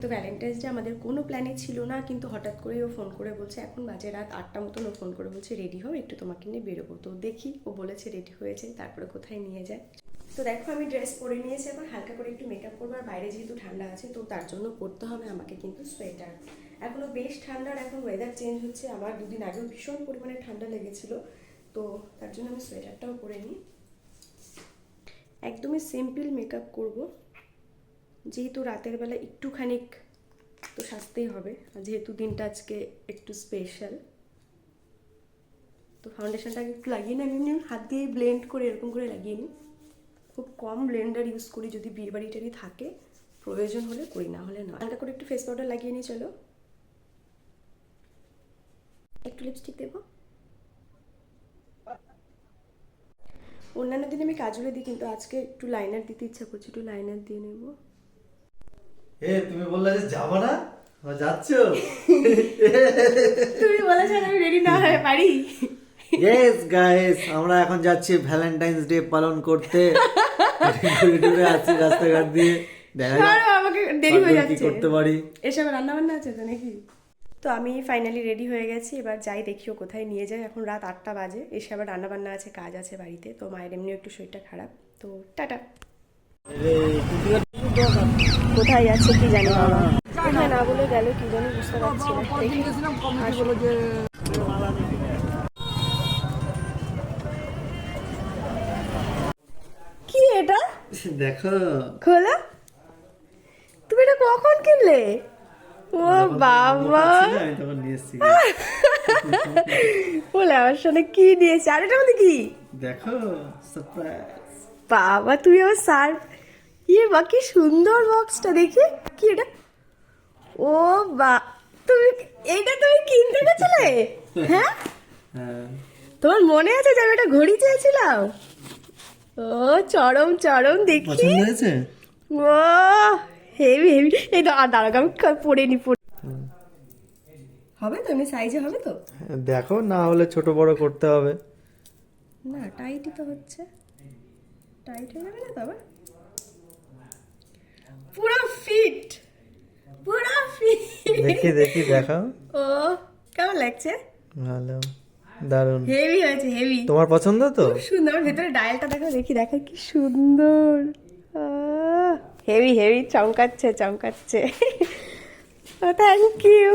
তো Valentine's day আমাদের কোনো প্ল্যানই ছিল না, কিন্তু হঠাৎ করেই ও ফোন করে বলছে, এখন বাজে রাত 8টা মতন, ও ফোন করে বলছে রেডি হও, একটু তোমাকে নিয়ে বেরোবো। তো দেখি, ও বলেছে রেডি হয়েছে, তারপরে কোথায় নিয়ে যায়। তো দেখো আমি ড্রেস পরে নিয়েছি, এখন হালকা করে একটু মেকআপ করবো। আর বাইরে যেহেতু ঠান্ডা আছে, তো তার জন্য পরতে হবে আমাকে কিন্তু সোয়েটার। এখনও বেশ ঠান্ডার, এখন ওয়েদার চেঞ্জ হচ্ছে। আমার দুদিন আগেও ভীষণ পরিমাণে ঠান্ডা লেগেছিল, তো তার জন্য আমি সোয়েটারটাও পরে নিই। একদমই সিম্পল মেকআপ করব, যেহেতু রাতের বেলা একটুখানি তো সাজতেই হবে, আর যেহেতু দিনটা আজকে একটু স্পেশাল। তো ফাউন্ডেশনটাকে একটু লাগিয়ে নিই, আমি হাত দিয়ে ব্লেন্ড করে এরকম করে লাগিয়ে নিই। খুব কম ব্লেন্ডার ইউজ করি, যদি বিয়ে বাড়ি টাড়ি থাকে প্রয়োজন হলে করি, না হলে না। হালকা করে একটু ফেস পাউডার লাগিয়ে নিই। চলো একটু লিপস্টিক দেবো। অন্যান্য দিন আমি কাজলে দিই, কিন্তু আজকে একটু লাইনার দিতে ইচ্ছা করছে, একটু লাইনার দিয়ে নেব। তুমি বললে যে যাবো না, যাচ্ছ? তুমি বলেছো আমি রেডি না হয়ে পারি। ইয়েস গাইস, আমরা এখন যাচ্ছি ভ্যালেন্টাইন্স ডে পালন করতে। ঘুরে ঘুরে আছি রাস্তাঘাট দিয়ে, দেখা যাক আমাকে দেরি হয়ে কি যাচ্ছে। করতে পারি। এসব রান্না বান্না আছে তো নাকি? তো আমি ফাইনালি রেডি হয়ে গেছি, এবার যাই দেখিও কোথায় নিয়ে যায়। এখন রাত 8টা বাজে, এসে আবার রান্না বান্না আছে, কাজ আছে বাড়িতে। তো মায়ের এমনিও একটু শরীরটা খারাপ, তো টাটা। কোথায় যাচ্ছে কি জানি বাবা, কোথায় না বলে গেল কি জানি, বুঝতে পারছি না। কি এটা? দেখো, খোলা। তুমি এটা কখন কিনলে? ও বাবা, আমি তখন নিয়ে এসেছি। বলে আমার সাথে কি দিয়েছে? আর এটা মধ্যে কি? দেখো, সারপ্রাইজ। বাবা তুমি আমার সার, ইয়ে বা কি সুন্দর বক্সটা, দেখি কি এটা। ও বা, তুমি এইটা তুমি কিনতে গেছিলে? হ্যাঁ, হ্যাঁ, তোমার মনে আছে যে আমি একটা ঘড়ি চেয়েছিলাম? ও চরম চরম, দেখি। পছন্দ হয়েছে? ও হেভি হেভি। এই দাঁড়াক আমি পরে নি, হবে তো এমনি সাইজে, হবে তো? দেখো, না হলে ছোট বড় করতে হবে। না টাইটই তো হচ্ছে, টাইট হয়ে যাবে না তো আবার? পুরো ফিট, পুরো ফিট। দেখি দেখি, দেখাও। ও কেমন লাগছে? ভালো, দারুণ। হেভি হয়েছে, হেভি। তোমার পছন্দ তো? খুব সুন্দর। ভেতরে ডায়ালটা দেখো, দেখি দেখো কি সুন্দর। হেভি হেভি, চমকাচ্ছে চমকাচ্ছে। Thank you.